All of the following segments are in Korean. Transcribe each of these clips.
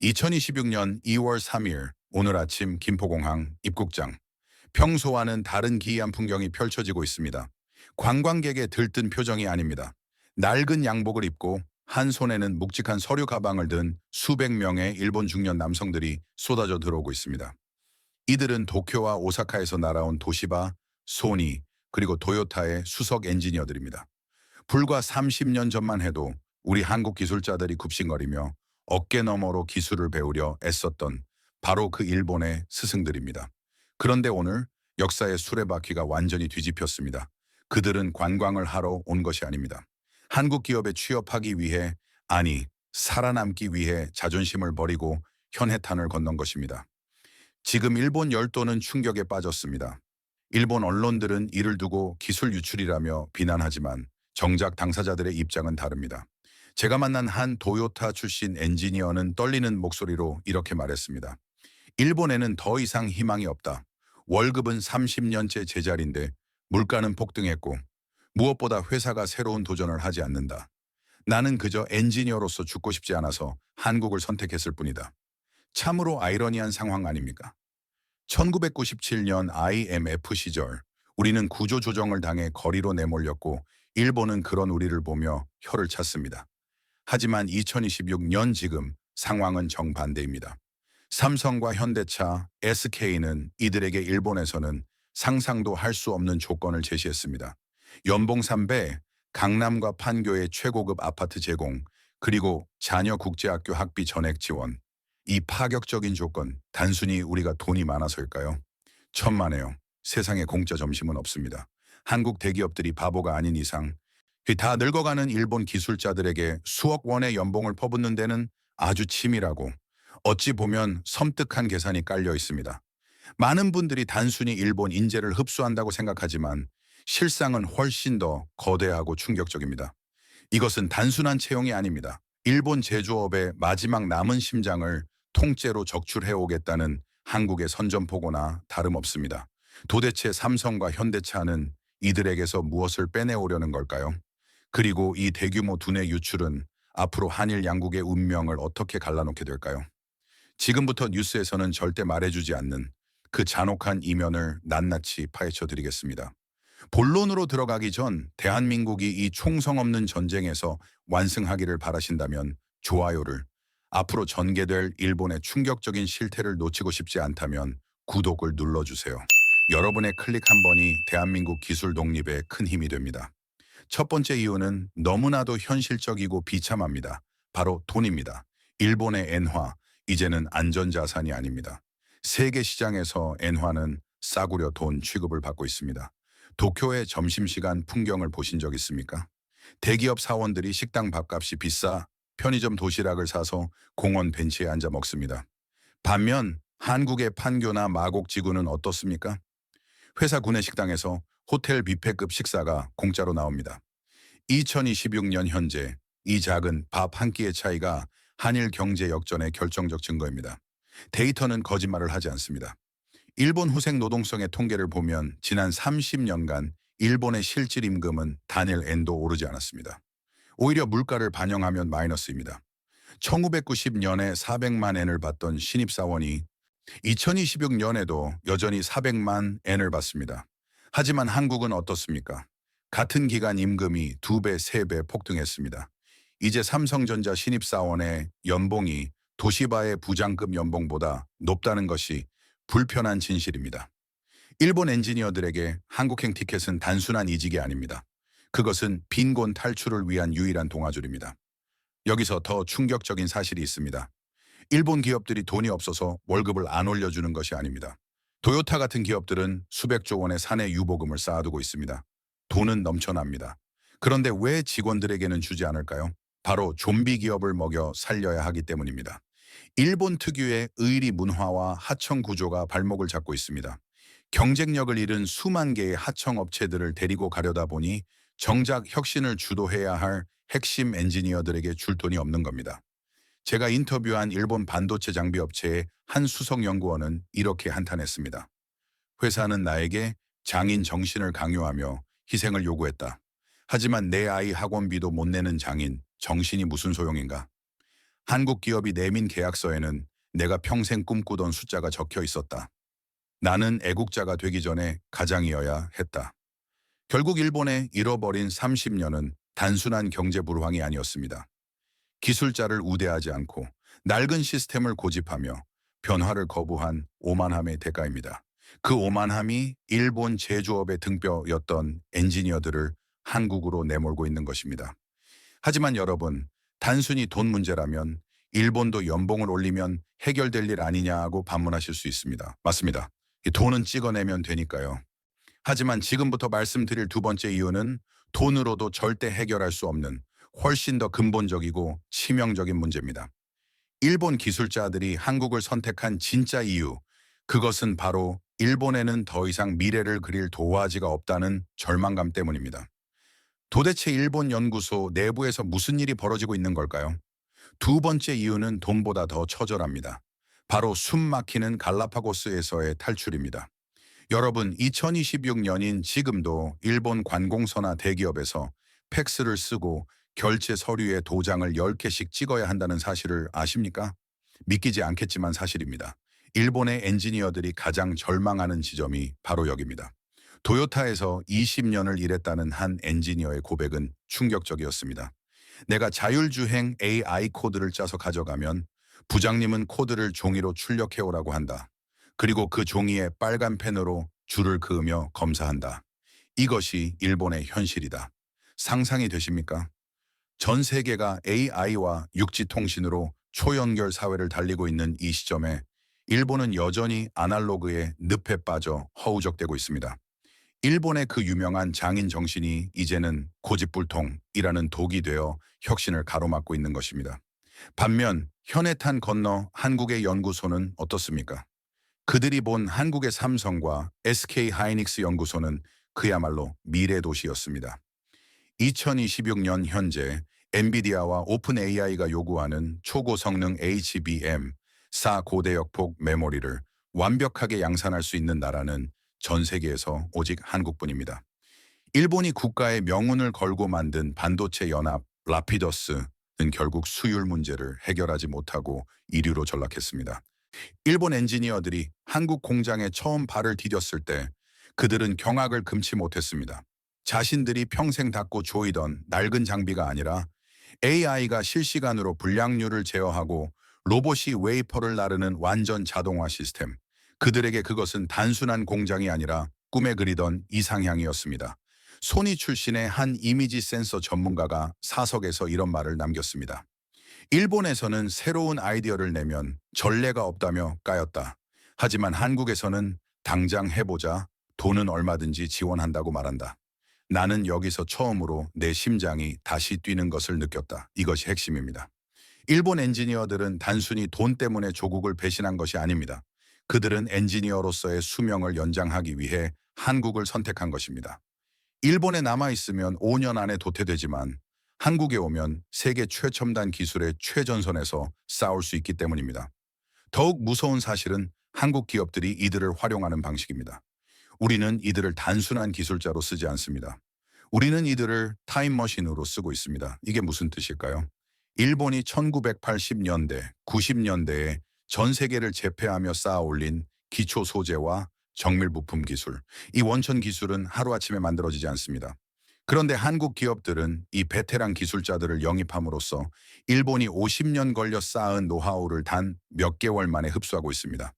2026년 2월 3일 오늘 아침 김포공항 입국장. 평소와는 다른 기이한 풍경이 펼쳐지고 있습니다. 관광객의 들뜬 표정이 아닙니다. 낡은 양복을 입고 한 손에는 묵직한 서류 가방을 든 수백 명의 일본 중년 남성들이 쏟아져 들어오고 있습니다. 이들은 도쿄와 오사카에서 날아온 도시바, 소니, 그리고 도요타의 수석 엔지니어들입니다. 불과 30년 전만 해도 우리 한국 기술자들이 굽신거리며 어깨 너머로 기술을 배우려 애썼던 바로 그 일본의 스승들입니다. 그런데 오늘 역사의 수레바퀴가 완전히 뒤집혔습니다. 그들은 관광을 하러 온 것이 아닙니다. 한국 기업에 취업하기 위해, 아니, 살아남기 위해 자존심을 버리고 현해탄을 건넌 것입니다. 지금 일본 열도는 충격에 빠졌습니다. 일본 언론들은 이를 두고 기술 유출이라며 비난하지만 정작 당사자들의 입장은 다릅니다. 제가 만난 한 도요타 출신 엔지니어는 떨리는 목소리로 이렇게 말했습니다. 일본에는 더 이상 희망이 없다. 월급은 30년째 제자리인데 물가는 폭등했고 무엇보다 회사가 새로운 도전을 하지 않는다. 나는 그저 엔지니어로서 죽고 싶지 않아서 한국을 선택했을 뿐이다. 참으로 아이러니한 상황 아닙니까? 1997년 IMF 시절 우리는 구조조정을 당해 거리로 내몰렸고 일본은 그런 우리를 보며 혀를 찼습니다. 하지만 2026년 지금 상황은 정반대입니다. 삼성과 현대차, SK는 이들에게 일본에서는 상상도 할 수 없는 조건을 제시했습니다. 연봉 3배, 강남과 판교의 최고급 아파트 제공, 그리고 자녀 국제학교 학비 전액 지원. 이 파격적인 조건, 단순히 우리가 돈이 많아서일까요? 천만에요. 세상에 공짜 점심은 없습니다. 한국 대기업들이 바보가 아닌 이상 다 늙어가는 일본 기술자들에게 수억 원의 연봉을 퍼붓는 데는 아주 치밀하고 어찌 보면 섬뜩한 계산이 깔려 있습니다. 많은 분들이 단순히 일본 인재를 흡수한다고 생각하지만 실상은 훨씬 더 거대하고 충격적입니다. 이것은 단순한 채용이 아닙니다. 일본 제조업의 마지막 남은 심장을 통째로 적출해 오겠다는 한국의 선전포고나 다름없습니다. 도대체 삼성과 현대차는 이들에게서 무엇을 빼내오려는 걸까요? 그리고 이 대규모 두뇌 유출은 앞으로 한일 양국의 운명을 어떻게 갈라놓게 될까요? 지금부터 뉴스에서는 절대 말해주지 않는 그 잔혹한 이면을 낱낱이 파헤쳐 드리겠습니다. 본론으로 들어가기 전 대한민국이 이 총성 없는 전쟁에서 완승하기를 바라신다면 좋아요를, 앞으로 전개될 일본의 충격적인 실태를 놓치고 싶지 않다면 구독을 눌러주세요. 여러분의 클릭 한 번이 대한민국 기술 독립에 큰 힘이 됩니다. 첫 번째 이유는 너무나도 현실적이고 비참합니다. 바로 돈입니다. 일본의 엔화, 이제는 안전자산이 아닙니다. 세계 시장에서 엔화는 싸구려 돈 취급을 받고 있습니다. 도쿄의 점심시간 풍경을 보신 적 있습니까? 대기업 사원들이 식당 밥값이 비싸 편의점 도시락을 사서 공원 벤치에 앉아 먹습니다. 반면 한국의 판교나 마곡지구는 어떻습니까? 회사 구내식당에서 호텔 뷔페급 식사가 공짜로 나옵니다. 2026년 현재 이 작은 밥 한 끼의 차이가 한일 경제 역전의 결정적 증거입니다. 데이터는 거짓말을 하지 않습니다. 일본 후생 노동성의 통계를 보면 지난 30년간 일본의 실질 임금은 단일 엔도 오르지 않았습니다. 오히려 물가를 반영하면 마이너스입니다. 1990년에 400만 엔을 받던 신입사원이 2026년에도 여전히 400만 엔을 받습니다. 하지만 한국은 어떻습니까? 같은 기간 임금이 2배, 3배 폭등했습니다. 이제 삼성전자 신입사원의 연봉이 도시바의 부장급 연봉보다 높다는 것이 불편한 진실입니다. 일본 엔지니어들에게 한국행 티켓은 단순한 이직이 아닙니다. 그것은 빈곤 탈출을 위한 유일한 동아줄입니다. 여기서 더 충격적인 사실이 있습니다. 일본 기업들이 돈이 없어서 월급을 안 올려주는 것이 아닙니다. 도요타 같은 기업들은 수백조 원의 사내 유보금을 쌓아두고 있습니다. 돈은 넘쳐납니다. 그런데 왜 직원들에게는 주지 않을까요? 바로 좀비 기업을 먹여 살려야 하기 때문입니다. 일본 특유의 의리 문화와 하청 구조가 발목을 잡고 있습니다. 경쟁력을 잃은 수만 개의 하청 업체들을 데리고 가려다 보니 정작 혁신을 주도해야 할 핵심 엔지니어들에게 줄 돈이 없는 겁니다. 제가 인터뷰한 일본 반도체 장비 업체의 한 수석 연구원은 이렇게 한탄했습니다. 회사는 나에게 장인 정신을 강요하며 희생을 요구했다. 하지만 내 아이 학원비도 못 내는 장인, 정신이 무슨 소용인가? 한국 기업이 내민 계약서에는 내가 평생 꿈꾸던 숫자가 적혀 있었다. 나는 애국자가 되기 전에 가장이어야 했다. 결국 일본의 잃어버린 30년은 단순한 경제 불황이 아니었습니다. 기술자를 우대하지 않고 낡은 시스템을 고집하며 변화를 거부한 오만함의 대가입니다. 그 오만함이 일본 제조업의 등뼈였던 엔지니어들을 한국으로 내몰고 있는 것입니다. 하지만 여러분, 단순히 돈 문제라면 일본도 연봉을 올리면 해결될 일 아니냐고 반문하실 수 있습니다. 맞습니다. 이 돈은 찍어내면 되니까요. 하지만 지금부터 말씀드릴 두 번째 이유는 돈으로도 절대 해결할 수 없는 훨씬 더 근본적이고 치명적인 문제입니다. 일본 기술자들이 한국을 선택한 진짜 이유, 그것은 바로 일본에는 더 이상 미래를 그릴 도화지가 없다는 절망감 때문입니다. 도대체 일본 연구소 내부에서 무슨 일이 벌어지고 있는 걸까요? 두 번째 이유는 돈보다 더 처절합니다. 바로 숨 막히는 갈라파고스에서의 탈출입니다. 여러분, 2026년인 지금도 일본 관공서나 대기업에서 팩스를 쓰고 결제 서류에 도장을 10개씩 찍어야 한다는 사실을 아십니까? 믿기지 않겠지만 사실입니다. 일본의 엔지니어들이 가장 절망하는 지점이 바로 여기입니다. 도요타에서 20년을 일했다는 한 엔지니어의 고백은 충격적이었습니다. 내가 자율주행 AI 코드를 짜서 가져가면 부장님은 코드를 종이로 출력해오라고 한다. 그리고 그 종이에 빨간 펜으로 줄을 그으며 검사한다. 이것이 일본의 현실이다. 상상이 되십니까? 전 세계가 AI와 육지통신으로 초연결 사회를 달리고 있는 이 시점에 일본은 여전히 아날로그의 늪에 빠져 허우적대고 있습니다. 일본의 그 유명한 장인 정신이 이제는 고집불통이라는 독이 되어 혁신을 가로막고 있는 것입니다. 반면 현해탄 건너 한국의 연구소는 어떻습니까? 그들이 본 한국의 삼성과 SK 하이닉스 연구소는 그야말로 미래 도시였습니다. 2026년 현재 엔비디아와 오픈 AI가 요구하는 초고 성능 HBM 4고대역폭 메모리를 완벽하게 양산할 수 있는 나라는 전 세계에서 오직 한국뿐입니다. 일본이 국가의 명운을 걸고 만든 반도체 연합 라피더스는 결국 수율 문제를 해결하지 못하고 이류로 전락했습니다. 일본 엔지니어들이 한국 공장에 처음 발을 디뎠을 때 그들은 경악을 금치 못했습니다. 자신들이 평생 닦고 조이던 낡은 장비가 아니라 AI가 실시간으로 불량률을 제어하고 로봇이 웨이퍼를 나르는 완전 자동화 시스템. 그들에게 그것은 단순한 공장이 아니라 꿈에 그리던 이상향이었습니다. 소니 출신의 한 이미지 센서 전문가가 사석에서 이런 말을 남겼습니다. 일본에서는 새로운 아이디어를 내면 전례가 없다며 까였다. 하지만 한국에서는 당장 해보자, 돈은 얼마든지 지원한다고 말한다. 나는 여기서 처음으로 내 심장이 다시 뛰는 것을 느꼈다. 이것이 핵심입니다. 일본 엔지니어들은 단순히 돈 때문에 조국을 배신한 것이 아닙니다. 그들은 엔지니어로서의 수명을 연장하기 위해 한국을 선택한 것입니다. 일본에 남아있으면 5년 안에 도태되지만 한국에 오면 세계 최첨단 기술의 최전선에서 싸울 수 있기 때문입니다. 더욱 무서운 사실은 한국 기업들이 이들을 활용하는 방식입니다. 우리는 이들을 단순한 기술자로 쓰지 않습니다. 우리는 이들을 타임머신으로 쓰고 있습니다. 이게 무슨 뜻일까요? 일본이 1980년대, 90년대에 전 세계를 제패하며 쌓아올린 기초 소재와 정밀 부품 기술, 이 원천 기술은 하루아침에 만들어지지 않습니다. 그런데 한국 기업들은 이 베테랑 기술자들을 영입함으로써 일본이 50년 걸려 쌓은 노하우를 단 몇 개월 만에 흡수하고 있습니다.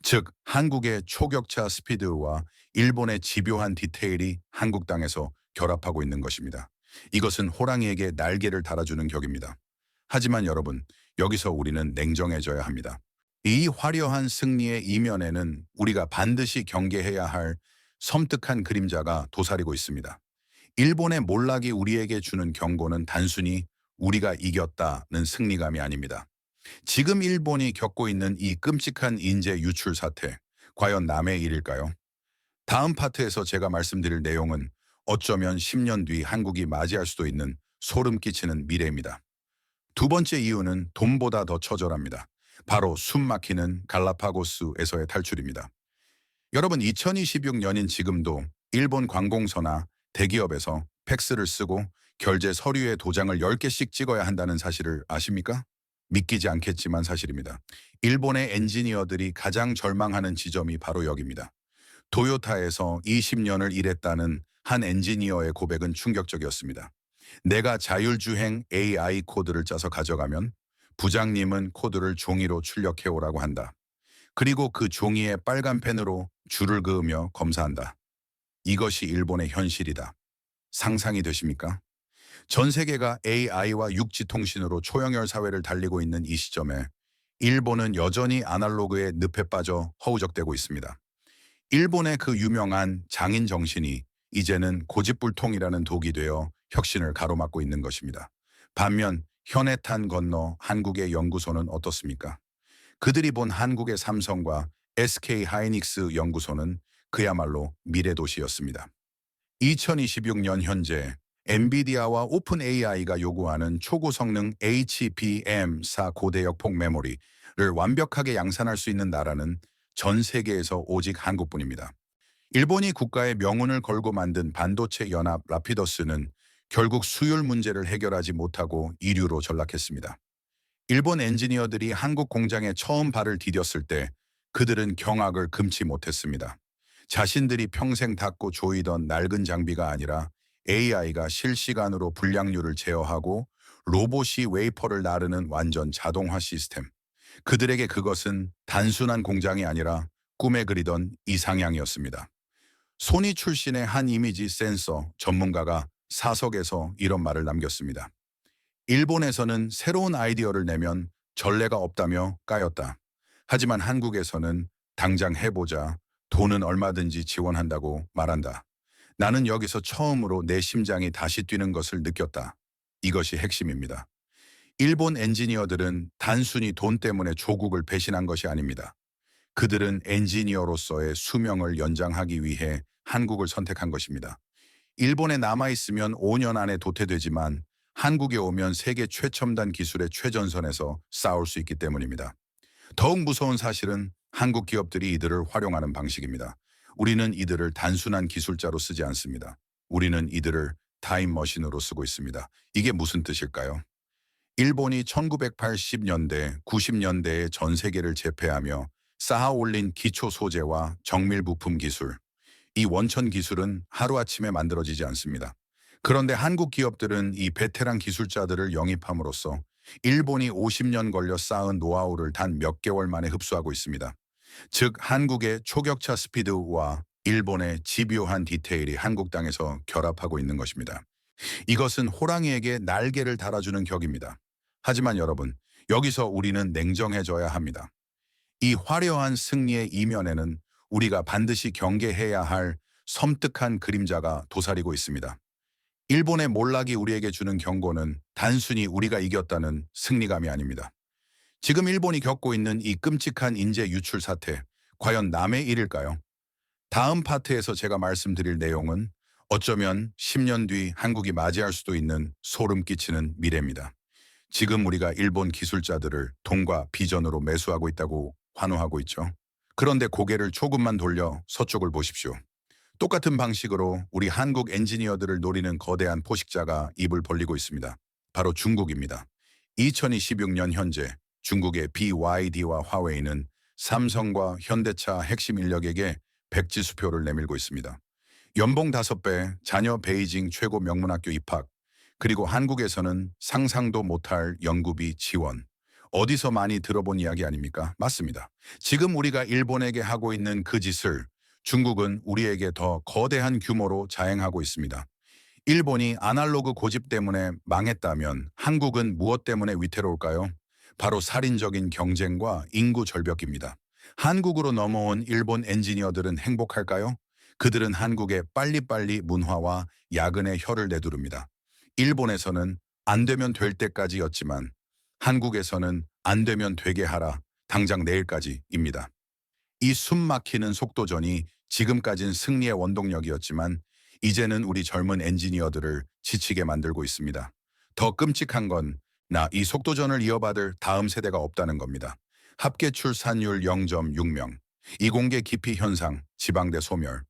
즉, 한국의 초격차 스피드와 일본의 집요한 디테일이 한국 땅에서 결합하고 있는 것입니다. 이것은 호랑이에게 날개를 달아주는 격입니다. 하지만 여러분, 여기서 우리는 냉정해져야 합니다. 이 화려한 승리의 이면에는 우리가 반드시 경계해야 할 섬뜩한 그림자가 도사리고 있습니다. 일본의 몰락이 우리에게 주는 경고는 단순히 우리가 이겼다는 승리감이 아닙니다. 지금 일본이 겪고 있는 이 끔찍한 인재 유출 사태, 과연 남의 일일까요? 다음 파트에서 제가 말씀드릴 내용은 어쩌면 10년 뒤 한국이 맞이할 수도 있는 소름 끼치는 미래입니다. 두 번째 이유는 돈보다 더 처절합니다. 바로 숨 막히는 갈라파고스에서의 탈출입니다. 여러분, 2026년인 지금도 일본 관공서나 대기업에서 팩스를 쓰고 결제 서류에 도장을 10개씩 찍어야 한다는 사실을 아십니까? 믿기지 않겠지만 사실입니다. 일본의 엔지니어들이 가장 절망하는 지점이 바로 여기입니다. 도요타에서 20년을 일했다는 한 엔지니어의 고백은 충격적이었습니다. 내가 자율주행 AI 코드를 짜서 가져가면 부장님은 코드를 종이로 출력해오라고 한다. 그리고 그 종이에 빨간 펜으로 줄을 그으며 검사한다. 이것이 일본의 현실이다. 상상이 되십니까? 전 세계가 AI와 육지통신으로 초연결 사회를 달리고 있는 이 시점에 일본은 여전히 아날로그의 늪에 빠져 허우적대고 있습니다. 일본의 그 유명한 장인 정신이 이제는 고집불통이라는 독이 되어 혁신을 가로막고 있는 것입니다. 반면 현해탄 건너 한국의 연구소는 어떻습니까? 그들이 본 한국의 삼성과 SK 하이닉스 연구소는 그야말로 미래도시였습니다. 2026년 현재 엔비디아와 오픈 AI가 요구하는 초고성능 HBM4 고대역 폭 메모리를 완벽하게 양산할 수 있는 나라는 전 세계에서 오직 한국뿐입니다. 일본이 국가의 명운을 걸고 만든 반도체 연합 라피더스는 결국 수율 문제를 해결하지 못하고 이류로 전락했습니다. 일본 엔지니어들이 한국 공장에 처음 발을 디뎠을 때 그들은 경악을 금치 못했습니다. 자신들이 평생 닦고 조이던 낡은 장비가 아니라 AI가 실시간으로 불량률을 제어하고 로봇이 웨이퍼를 나르는 완전 자동화 시스템. 그들에게 그것은 단순한 공장이 아니라 꿈에 그리던 이상향이었습니다. 소니 출신의 한 이미지 센서 전문가가 사석에서 이런 말을 남겼습니다. 일본에서는 새로운 아이디어를 내면 전례가 없다며 까였다. 하지만 한국에서는 당장 해보자, 돈은 얼마든지 지원한다고 말한다. 나는 여기서 처음으로 내 심장이 다시 뛰는 것을 느꼈다. 이것이 핵심입니다. 일본 엔지니어들은 단순히 돈 때문에 조국을 배신한 것이 아닙니다. 그들은 엔지니어로서의 수명을 연장하기 위해 한국을 선택한 것입니다. 일본에 남아있으면 5년 안에 도태되지만 한국에 오면 세계 최첨단 기술의 최전선에서 싸울 수 있기 때문입니다. 더욱 무서운 사실은 한국 기업들이 이들을 활용하는 방식입니다. 우리는 이들을 단순한 기술자로 쓰지 않습니다. 우리는 이들을 타임머신으로 쓰고 있습니다. 이게 무슨 뜻일까요? 일본이 1980년대, 90년대에 전 세계를 제패하며 쌓아올린 기초 소재와 정밀 부품 기술, 이 원천 기술은 하루아침에 만들어지지 않습니다. 그런데 한국 기업들은 이 베테랑 기술자들을 영입함으로써 일본이 50년 걸려 쌓은 노하우를 단 몇 개월 만에 흡수하고 있습니다. 즉 한국의 초격차 스피드와 일본의 집요한 디테일이 한국 땅에서 결합하고 있는 것입니다. 이것은 호랑이에게 날개를 달아주는 격입니다. 하지만 여러분, 여기서 우리는 냉정해져야 합니다. 이 화려한 승리의 이면에는 우리가 반드시 경계해야 할 섬뜩한 그림자가 도사리고 있습니다. 일본의 몰락이 우리에게 주는 경고는 단순히 우리가 이겼다는 승리감이 아닙니다. 지금 일본이 겪고 있는 이 끔찍한 인재 유출 사태, 과연 남의 일일까요? 다음 파트에서 제가 말씀드릴 내용은 어쩌면 10년 뒤 한국이 맞이할 수도 있는 소름 끼치는 미래입니다. 지금 우리가 일본 기술자들을 돈과 비전으로 매수하고 있다고 환호하고 있죠. 그런데 고개를 조금만 돌려 서쪽을 보십시오. 똑같은 방식으로 우리 한국 엔지니어들을 노리는 거대한 포식자가 입을 벌리고 있습니다. 바로 중국입니다. 2026년 현재 중국의 BYD와 화웨이는 삼성과 현대차 핵심 인력에게 백지수표를 내밀고 있습니다. 연봉 5배, 자녀 베이징 최고 명문학교 입학, 그리고 한국에서는 상상도 못할 연구비 지원. 어디서 많이 들어본 이야기 아닙니까? 맞습니다. 지금 우리가 일본에게 하고 있는 그 짓을 중국은 우리에게 더 거대한 규모로 자행하고 있습니다. 일본이 아날로그 고집 때문에 망했다면 한국은 무엇 때문에 위태로울까요? 바로 살인적인 경쟁과 인구 절벽입니다. 한국으로 넘어온 일본 엔지니어들은 행복할까요? 그들은 한국의 빨리빨리 문화와 야근의 혀를 내두릅니다. 일본에서는 안 되면 될 때까지였지만 한국에서는 안 되면 되게 하라, 당장 내일까지입니다. 이 숨막히는 속도전이 지금까진 승리의 원동력이었지만 이제는 우리 젊은 엔지니어들을 지치게 만들고 있습니다. 더 끔찍한 건 이 속도전을 이어받을 다음 세대가 없다는 겁니다. 합계 출산율 0.6명, 이공계 기피 현상, 지방대 소멸.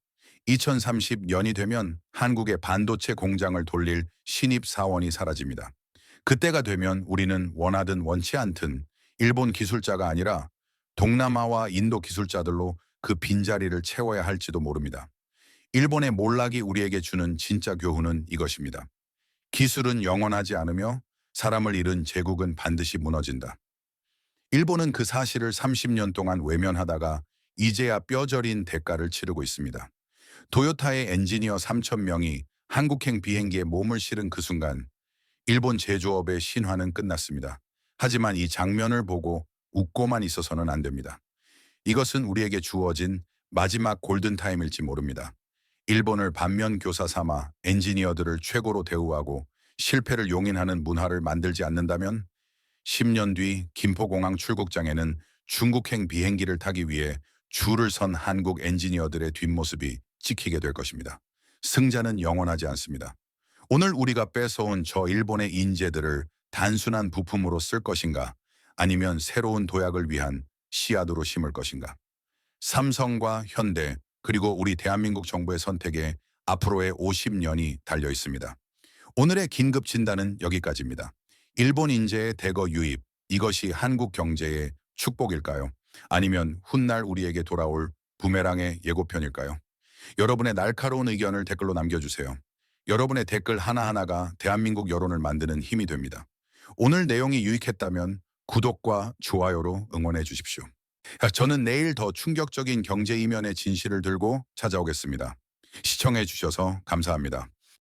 2030년이 되면 한국의 반도체 공장을 돌릴 신입 사원이 사라집니다. 그때가 되면 우리는 원하든 원치 않든 일본 기술자가 아니라 동남아와 인도 기술자들로 그 빈자리를 채워야 할지도 모릅니다. 일본의 몰락이 우리에게 주는 진짜 교훈은 이것입니다. 기술은 영원하지 않으며 사람을 잃은 제국은 반드시 무너진다. 일본은 그 사실을 30년 동안 외면하다가 이제야 뼈저린 대가를 치르고 있습니다. 도요타의 엔지니어 3천 명이 한국행 비행기에 몸을 실은 그 순간 일본 제조업의 신화는 끝났습니다. 하지만 이 장면을 보고 웃고만 있어서는 안 됩니다. 이것은 우리에게 주어진 마지막 골든타임일지 모릅니다. 일본을 반면교사 삼아 엔지니어들을 최고로 대우하고 실패를 용인하는 문화를 만들지 않는다면 10년 뒤 김포공항 출국장에는 중국행 비행기를 타기 위해 줄을 선 한국 엔지니어들의 뒷모습이 찍히게 될 것입니다. 승자는 영원하지 않습니다. 오늘 우리가 뺏어온 저 일본의 인재들을 단순한 부품으로 쓸 것인가 아니면 새로운 도약을 위한 씨앗으로 심을 것인가. 삼성과 현대 그리고 우리 대한민국 정부의 선택에 앞으로의 50년이 달려 있습니다. 오늘의 긴급 진단은 여기까지입니다. 일본 인재의 대거 유입, 이것이 한국 경제의 축복일까요? 아니면 훗날 우리에게 돌아올 부메랑의 예고편일까요? 여러분의 날카로운 의견을 댓글로 남겨주세요. 여러분의 댓글 하나하나가 대한민국 여론을 만드는 힘이 됩니다. 오늘 내용이 유익했다면 구독과 좋아요로 응원해 주십시오. 저는 내일 더 충격적인 경제 이면의 진실을 들고 찾아오겠습니다. 시청해 주셔서 감사합니다.